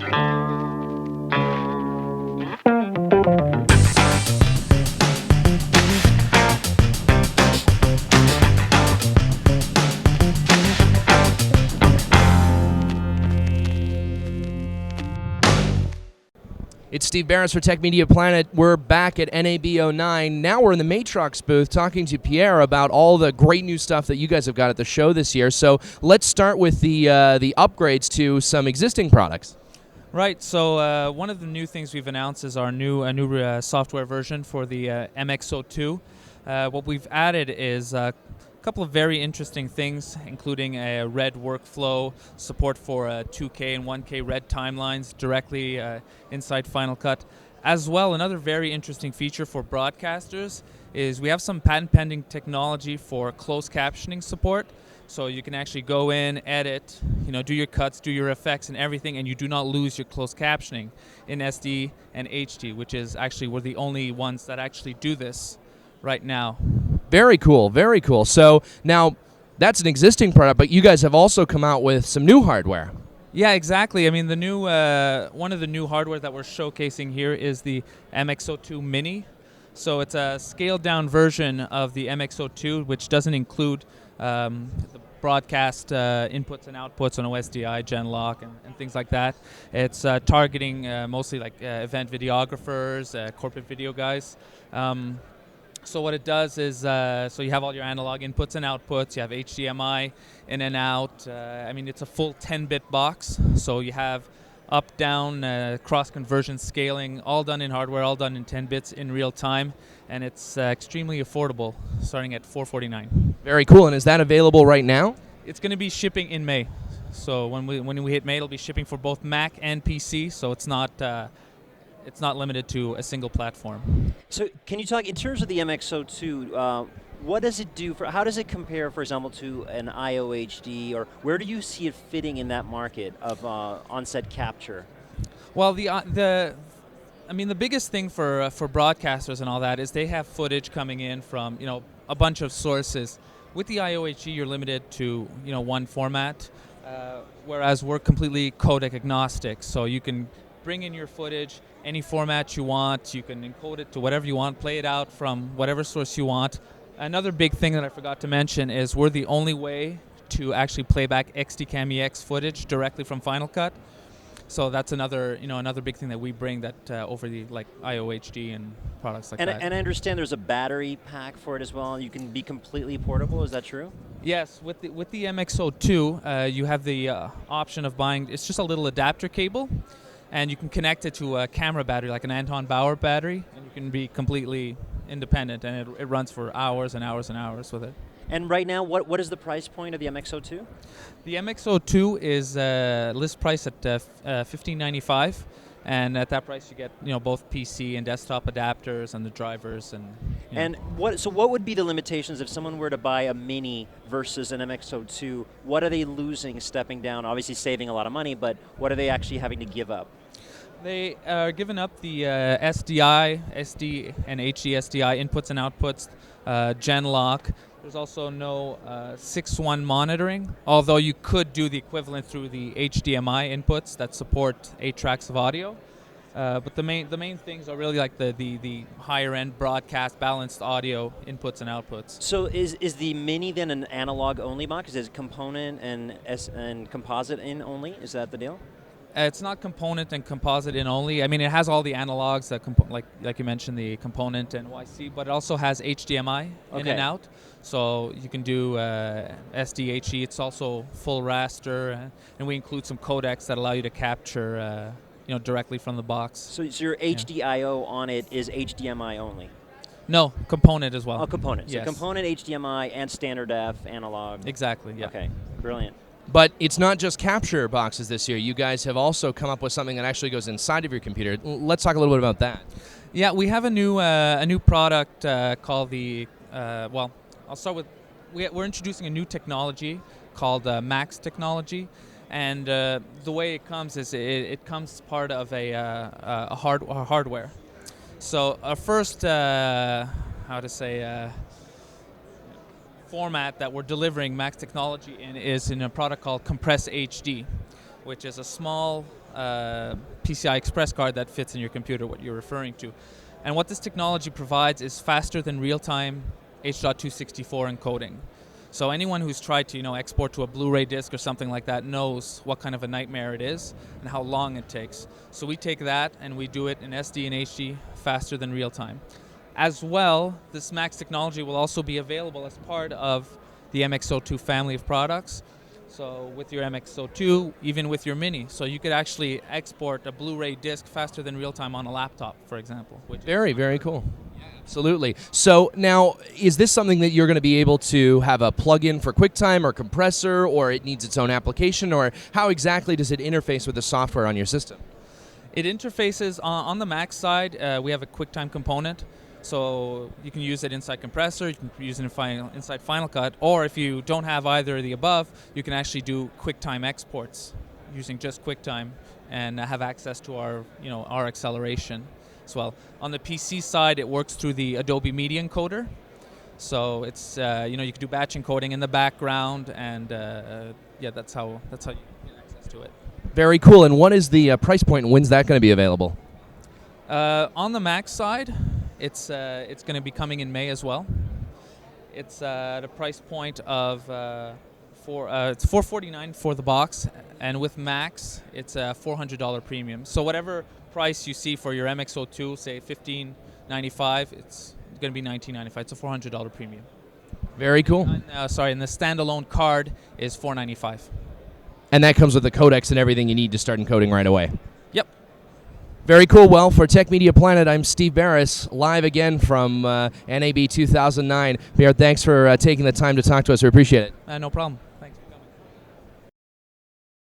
It's Steve Barris for Tech Media Planet. We're back at NAB '09. Now we're in the Matrox booth talking to Pierre about all the great new stuff that you guys have got at the show this year. So let's start with the upgrades to some existing products. Right. So one of the new things we've announced is our new software version for the MXO2. What we've added is a couple of very interesting things, including a red workflow, support for 2K and 1K red timelines directly inside Final Cut. As well, another very interesting feature for broadcasters is we have some patent-pending technology for closed captioning support. So you can actually go in, edit, do your cuts, do your effects and everything, and you do not lose your closed captioning in SD and HD, which is actually, we're the only ones that actually do this right now. Very cool, very cool. So now that's an existing product, but you guys have also come out with some new hardware. Yeah, exactly. I mean, the new one of the new hardware that we're showcasing here is the MXO Mini. So it's a scaled-down version of the MXO2, which doesn't include the broadcast inputs and outputs on OSDI, Genlock, and things like that. It's targeting mostly like event videographers, corporate video guys. So what it does is, so you have all your analog inputs and outputs, you have HDMI in and out. I mean, it's a full 10-bit box, so you have up, down, cross-conversion scaling, all done in hardware, all done in 10 bits in real time, and it's extremely affordable, starting at $449. Very cool, and is that available right now? It's going to be shipping in May. So when we hit May, it'll be shipping for both Mac and PC, so it's not limited to a single platform. So can you talk, in terms of the MXO2, what does it do, how does it compare, for example, to an IOHD, or where do you see it fitting in that market of on-set capture? Well, the biggest thing for broadcasters and all that is they have footage coming in from a bunch of sources. With the IOHD, you're limited to one format, whereas we're completely codec agnostic, so you can bring in your footage any format you want. You can encode it to whatever you want, play it out from whatever source you want. Another big thing that I forgot to mention is we're the only way to actually play back XDCam EX footage directly from Final Cut. So that's another big thing that we bring that over the IOHD and products like that. And I understand there's a battery pack for it as well. You can be completely portable. Is that true? Yes, with the MXO2, you have the option of buying. It's just a little adapter cable, and you can connect it to a camera battery, like an Anton Bauer battery, and you can be completely independent, and it runs for hours and hours and hours with it. And right now, what is the price point of the MXO2? The MXO2 is list price at $1595, and at that price you get both PC and desktop adapters and the drivers and. So what would be the limitations if someone were to buy a Mini versus an MXO2? What are they losing stepping down? Obviously saving a lot of money, but what are they actually having to give up? They are giving up the SDI, SD, and HD SDI inputs and outputs, Genlock. There's also no 6.1 monitoring, although you could do the equivalent through the HDMI inputs that support 8 tracks of audio. But the main things are really like the higher end broadcast balanced audio inputs and outputs. So is the Mini then an analog only box? Is it component and composite in only? Is that the deal? It's not component and composite in only. I mean, it has all the analogs that like you mentioned, the component and YC, but it also has HDMI in and out. So you can do SDHE. It's also full raster, and we include some codecs that allow you to capture directly from the box. So your HDIO on it is HDMI only? No, component as well. Oh, component. Yes. So component, HDMI, and standard F, analog. Exactly, yeah. Okay, brilliant. But it's not just capture boxes this year. You guys have also come up with something that actually goes inside of your computer. Let's talk a little bit about that. Yeah, we have a new product called the, I'll start with, we're introducing a new technology called Max technology. And the way it comes is it comes part of a hardware. So our first, format that we're delivering Max technology in is in a product called Compress HD. which is a small PCI Express card that fits in your computer, what you're referring to. And what this technology provides is faster than real-time H.264 encoding. So anyone who's tried to export to a Blu-ray disc or something like that knows what kind of a nightmare it is and how long it takes. So we take that and we do it in SD and HD faster than real-time. As well, this MAX technology will also be available as part of the MXO2 family of products. So with your MXO2, even with your Mini. So you could actually export a Blu-ray disc faster than real-time on a laptop, for example. Very, very cool. Absolutely. So now, is this something that you're going to be able to have a plug-in for QuickTime or compressor, or it needs its own application, or how exactly does it interface with the software on your system? It interfaces on the Mac side. We have a QuickTime component, so you can use it inside compressor, you can use it inside Final Cut, or if you don't have either of the above, you can actually do QuickTime exports using just QuickTime and have access to our acceleration as well. On the PC side, it works through the Adobe Media Encoder. So it's you can do batch encoding in the background, and that's how you get access to it. Very cool. And what is the price point, and when's that going to be available? On the Mac side, it's going to be coming in May as well. It's at a price point of it's $449 for the box, and with Max, it's a $400 premium. So whatever price you see for your MXO2, say $1595, it's going to be $1995. It's a $400 premium. Very cool. And the standalone card is $495. And that comes with the codecs and everything you need to start encoding right away. Yep. Very cool. Well, for Tech Media Planet, I'm Steve Barris, live again from NAB 2009. Pierre, thanks for taking the time to talk to us. We appreciate it. No problem.